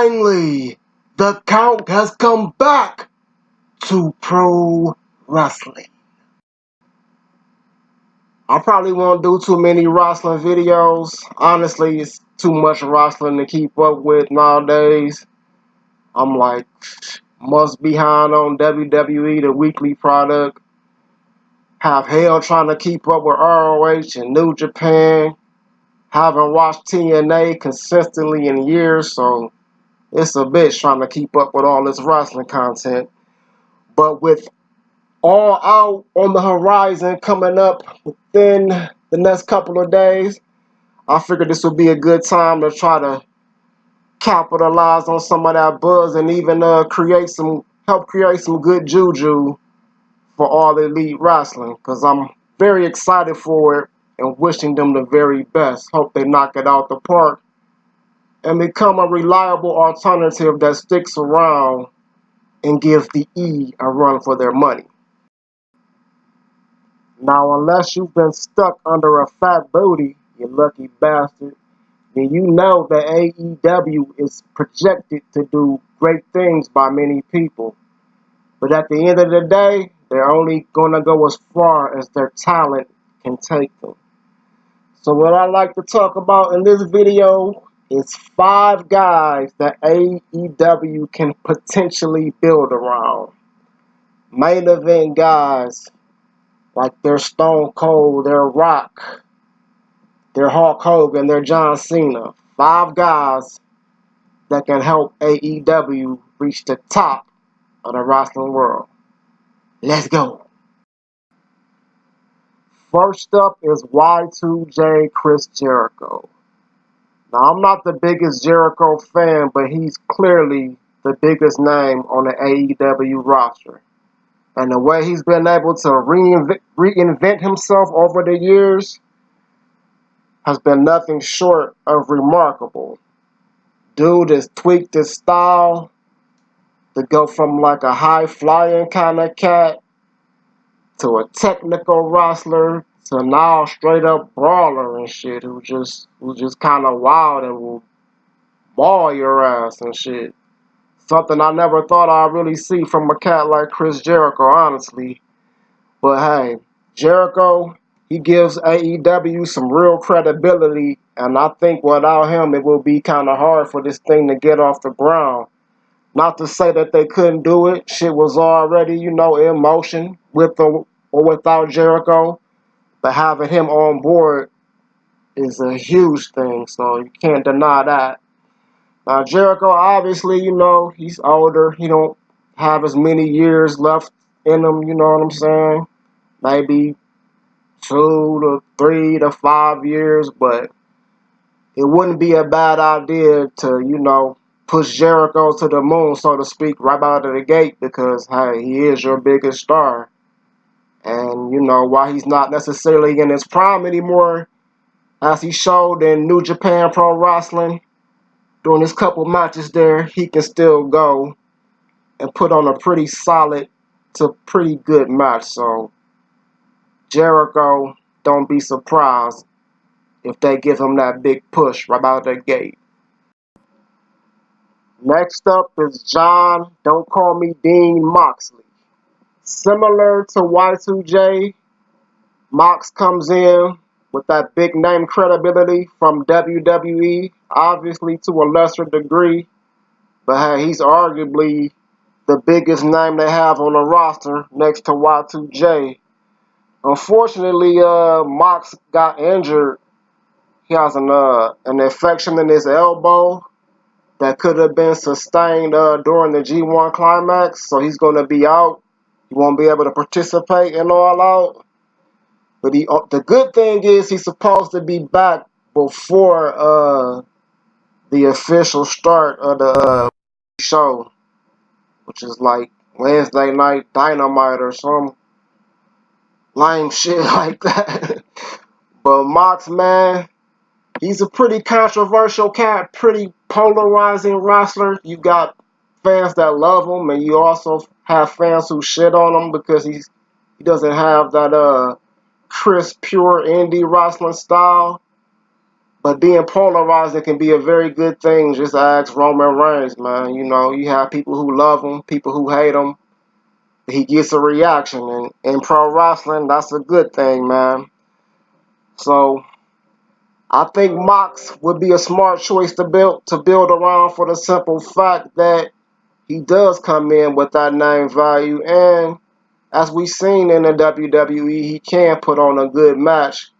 Finally, the count has come back to pro wrestling. I probably won't do too many wrestling videos. Honestly, it's too much wrestling to keep up with nowadays. I'm like months behind on WWE, the weekly product. Have hell trying to keep up with ROH and New Japan. Haven't watched TNA consistently in years, so it's a bitch trying to keep up with all this wrestling content. But with All Out on the horizon coming up within the next couple of days, I figured this would be a good time to try to capitalize on some of that buzz and even help create some good juju for All Elite Wrestling, because I'm very excited for it and wishing them the very best. Hope they knock it out the park and become a reliable alternative that sticks around and gives the E a run for their money. Now, unless you've been stuck under a fat booty, you lucky bastard, then you know that AEW is projected to do great things by many people. But at the end of the day, they're only going to go as far as their talent can take them. So what I like to talk about in this video is 5 guys that AEW can potentially build around. Main event guys like their Stone Cold, their Rock, their Hulk Hogan, their John Cena. 5 guys that can help AEW reach the top of the wrestling world. Let's go. First up is Y2J Chris Jericho. Now, I'm not the biggest Jericho fan, but he's clearly the biggest name on the AEW roster. And the way he's been able to reinvent himself over the years has been nothing short of remarkable. Dude has tweaked his style to go from like a high-flying kind of cat to a technical wrestler to now straight-up brawler and shit who's just kind of wild and will maul your ass and shit. Something I never thought I'd really see from a cat like Chris Jericho, honestly. But hey, Jericho, he gives AEW some real credibility, and I think without him, it will be kind of hard for this thing to get off the ground. Not to say that they couldn't do it. Shit was already, in motion with or without Jericho. But having him on board is a huge thing, so you can't deny that. Now, Jericho, obviously, he's older. He don't have as many years left in him, you know what I'm saying? Maybe 2 to 3 to 5 years, but it wouldn't be a bad idea to, push Jericho to the moon, so to speak, right out of the gate, because, hey, he is your biggest star. And, while he's not necessarily in his prime anymore, as he showed in New Japan Pro Wrestling, during his couple matches there, he can still go and put on a pretty solid to pretty good match. So, Jericho, don't be surprised if they give him that big push right out of the gate. Next up is Jon, don't call me Dean Moxley. Similar to Y2J, Mox comes in with that big name credibility from WWE, obviously to a lesser degree, but hey, he's arguably the biggest name they have on the roster next to Y2J. Unfortunately, Mox got injured. He has an infection in his elbow that could have been sustained during the G1 climax, so he's going to be out. He won't be able to participate in All Out. But the good thing is he's supposed to be back before the official start of the show, which is like Wednesday Night Dynamite or some lame shit like that. But Mox, man, he's a pretty controversial cat, pretty polarizing wrestler. You got fans that love him, and you also have fans who shit on him because he doesn't have that crisp, pure indie wrestling style. But being polarizing can be a very good thing. Just ask Roman Reigns, man. You know, you have people who love him, people who hate him. He gets a reaction, and in pro wrestling, that's a good thing, man. So I think Mox would be a smart choice to build around for the simple fact that he does come in with that name value, and as we've seen in the WWE, he can put on a good match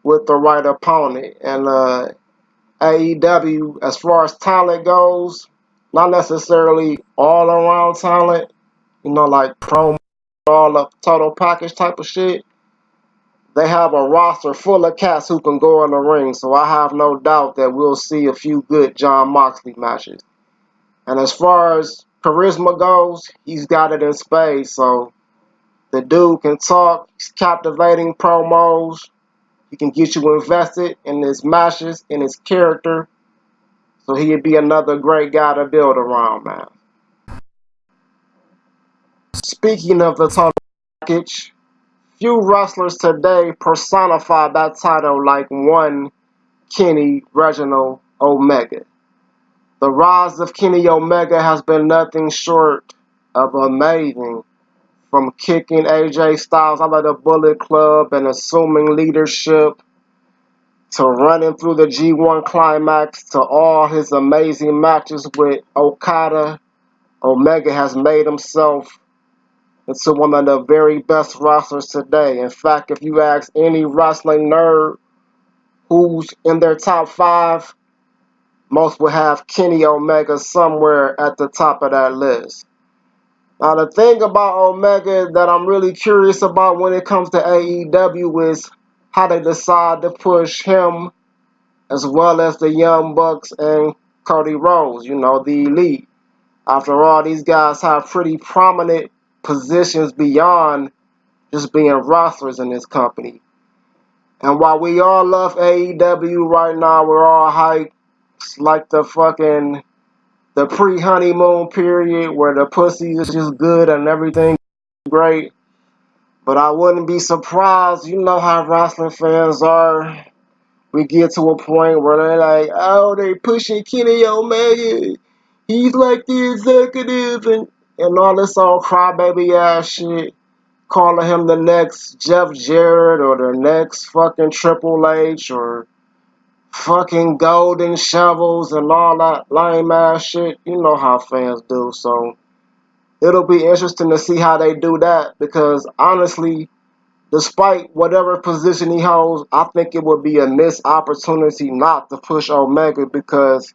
with the right opponent. And AEW, as far as talent goes, not necessarily all around talent, you know, like promo, all the total package type of shit. They have a roster full of cats who can go in the ring, so I have no doubt that we'll see a few good Jon Moxley matches. And as far as charisma goes, he's got it in spades, so the dude can talk, he's captivating promos, he can get you invested in his matches, in his character, so he'd be another great guy to build around, man. Speaking of the total package, few wrestlers today personify that title like one Kenny Reginald Omega. The rise of Kenny Omega has been nothing short of amazing. From kicking AJ Styles out of the Bullet Club and assuming leadership, to running through the G1 Climax, to all his amazing matches with Okada, Omega has made himself into one of the very best wrestlers today. In fact, if you ask any wrestling nerd who's in their top five, most will have Kenny Omega somewhere at the top of that list. Now, the thing about Omega that I'm really curious about when it comes to AEW is how they decide to push him as well as the Young Bucks and Cody Rhodes, you know, the Elite. After all, these guys have pretty prominent positions beyond just being wrestlers in this company. And while we all love AEW right now, we're all hyped. It's like the pre-honeymoon period where the pussy is just good and everything great. But I wouldn't be surprised. You know how wrestling fans are. We get to a point where they're like, oh, they pushing Kenny Omega. He's like the executive and all this old crybaby ass shit. Calling him the next Jeff Jarrett or the next fucking Triple H or fucking Golden Shovels and all that lame ass shit. You know how fans do. So it'll be interesting to see how they do that because honestly, despite whatever position he holds, I think it would be a missed opportunity not to push Omega because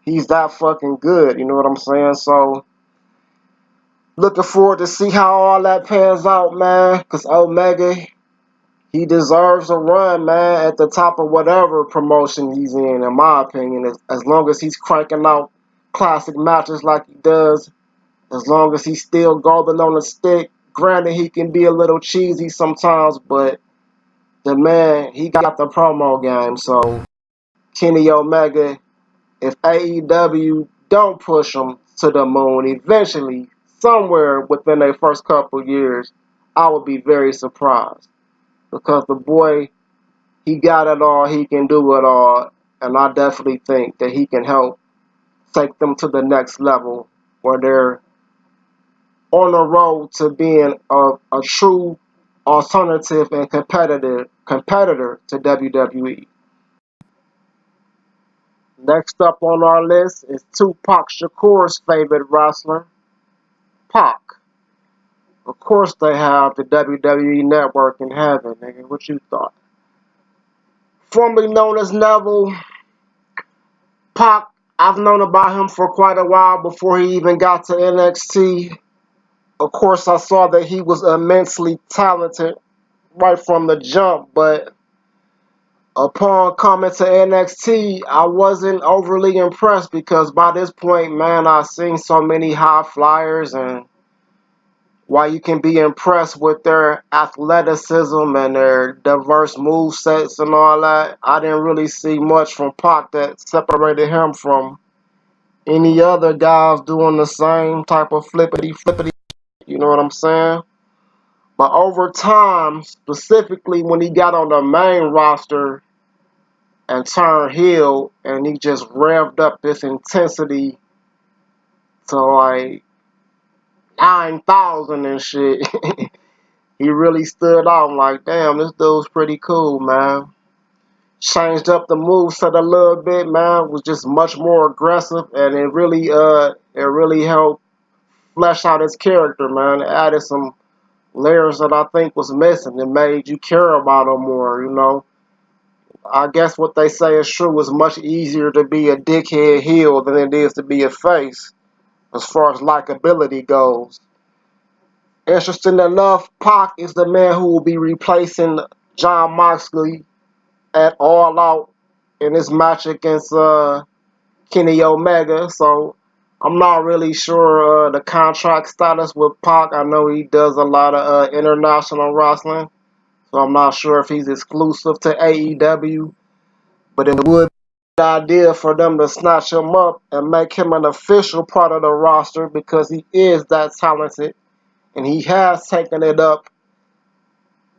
he's that fucking good. You know what I'm saying? So looking forward to see how all that pans out, man. Because Omega, he deserves a run, man, at the top of whatever promotion he's in my opinion. As long as he's cranking out classic matches like he does, as long as he's still golden on the stick. Granted, he can be a little cheesy sometimes, but the man, he got the promo game. So, Kenny Omega, if AEW don't push him to the moon eventually, somewhere within their first couple years, I would be very surprised. Because the boy, he got it all, he can do it all, and I definitely think that he can help take them to the next level where they're on the road to being a true alternative and competitor to WWE. Next up on our list is Tupac Shakur's favorite wrestler, Pac. Of course they have the WWE Network in heaven, nigga. What you thought? Formerly known as Neville, Pac, I've known about him for quite a while before he even got to NXT. Of course, I saw that he was immensely talented right from the jump, but upon coming to NXT, I wasn't overly impressed because by this point, man, I've seen so many high flyers, and while you can be impressed with their athleticism and their diverse move sets and all that, I didn't really see much from Pac that separated him from any other guys doing the same type of flippity, you know what I'm saying? But over time, specifically when he got on the main roster, and turn heel, and he just revved up his intensity to like 9,000 and shit. He really stood out. I'm like, damn, this dude's pretty cool, man. Changed up the moveset a little bit, man. Was just much more aggressive, and it really helped flesh out his character, man. It added some layers that I think was missing. It made you care about him more, you know. I guess what they say is true. It's much easier to be a dickhead heel than it is to be a face, as far as likability goes. Interesting enough, Pac is the man who will be replacing Jon Moxley at All Out in his match against Kenny Omega. So I'm not really sure the contract status with Pac. I know he does a lot of international wrestling, so I'm not sure if he's exclusive to AEW. But it would be an idea for them to snatch him up and make him an official part of the roster because he is that talented and he has taken it up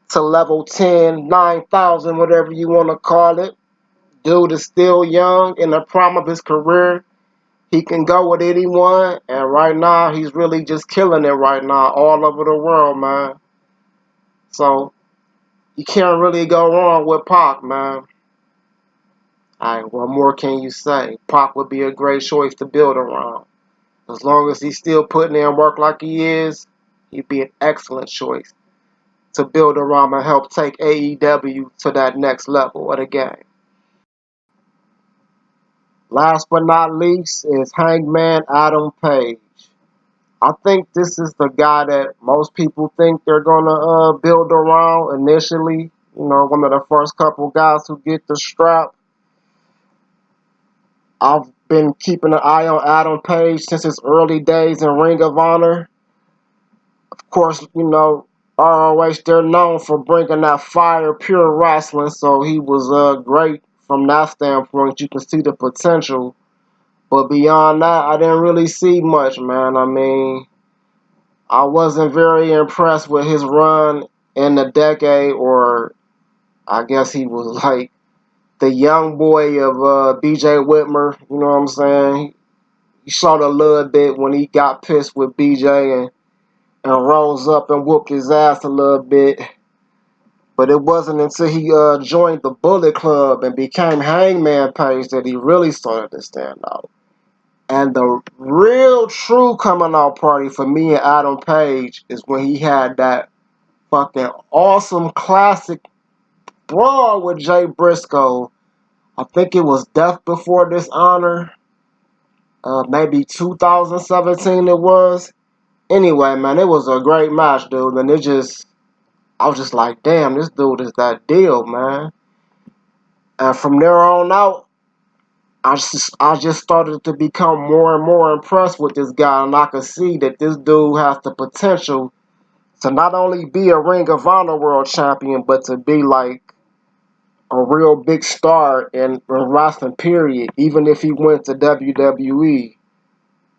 to level 10, 9,000, whatever you want to call it. Dude is still young, in the prime of his career. He can go with anyone, and right now he's really just killing it right now all over the world, man. So you can't really go wrong with Pac, man. Alright, what more can you say? Pac would be a great choice to build around. As long as he's still putting in work like he is, he'd be an excellent choice to build around and help take AEW to that next level of the game. Last but not least is Hangman Adam Page. I think this is the guy that most people think they're gonna build around initially. You know, one of the first couple guys who get the strap. I've been keeping an eye on Adam Page since his early days in Ring of Honor. Of course, you know, ROH, they're known for bringing that fire, pure wrestling, so he was great from that standpoint. You can see the potential. But beyond that, I didn't really see much, man. I mean, I wasn't very impressed with his run in the decade, or I guess he was like the young boy of BJ Whitmer. You know what I'm saying? He showed a little bit when he got pissed with BJ and rose up and whooped his ass a little bit. But it wasn't until he joined the Bullet Club and became Hangman Page that he really started to stand out. And the real true coming out party for me and Adam Page is when he had that fucking awesome classic brawl with Jay Briscoe. I think it was Death Before Dishonor. Maybe 2017 it was. Anyway, man, it was a great match, dude. And I was just like, damn, this dude is that deal, man. And from there on out, I just started to become more and more impressed with this guy, and I could see that this dude has the potential to not only be a Ring of Honor World Champion, but to be like a real big star in wrestling, period, even if he went to WWE.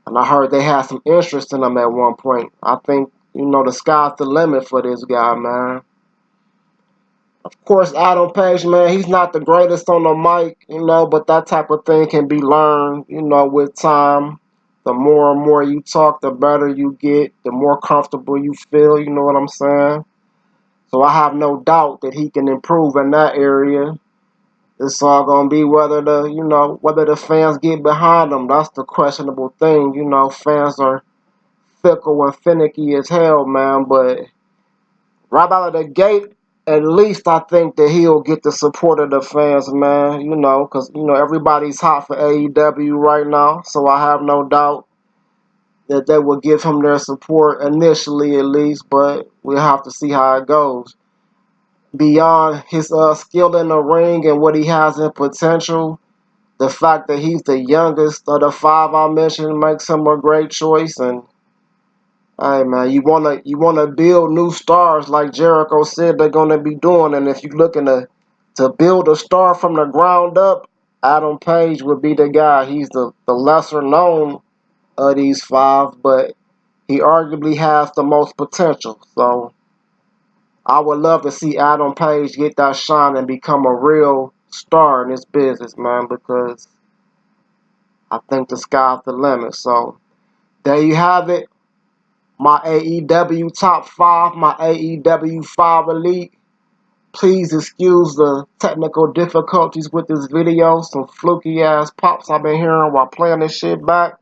And I heard they had some interest in him at one point. I think, you know, the sky's the limit for this guy, man. Of course, Adam Page, man, he's not the greatest on the mic, you know, but that type of thing can be learned, you know, with time. The more and more you talk, the better you get, the more comfortable you feel, you know what I'm saying? So I have no doubt that he can improve in that area. It's all gonna be whether the fans get behind him. That's the questionable thing. You know, fans are fickle and finicky as hell, man, but right out of the gate, at least I think that he'll get the support of the fans, man. You know, because, you know, everybody's hot for AEW right now. So I have no doubt that they will give him their support initially, at least. But we'll have to see how it goes. Beyond his skill in the ring and what he has in potential, the fact that he's the youngest of the five I mentioned makes him a great choice. And hey, man, you wanna build new stars like Jericho said they're gonna be doing. And if you're looking to build a star from the ground up, Adam Page would be the guy. He's the lesser known of these five, but he arguably has the most potential. So I would love to see Adam Page get that shine and become a real star in this business, man, because I think the sky's the limit. So there you have it. My AEW top 5, my AEW 5 Elite. Please excuse the technical difficulties with this video. Some fluky ass pops I've been hearing while playing this shit back.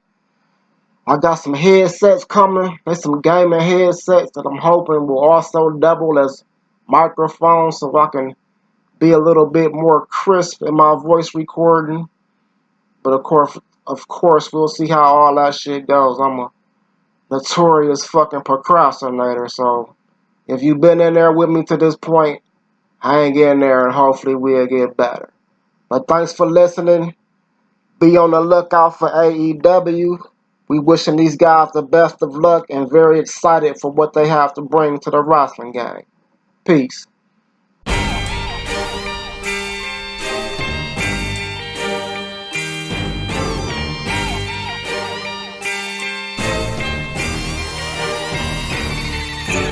I got some headsets coming. There's some gaming headsets that I'm hoping will also double as microphones so I can be a little bit more crisp in my voice recording. But of course, we'll see how all that shit goes. I'm a notorious fucking procrastinator, so if you've been in there with me to this point, hang in there and hopefully we'll get better. But thanks for listening. Be on the lookout for AEW. We wishing these guys the best of luck and very excited for what they have to bring to the wrestling game. Peace.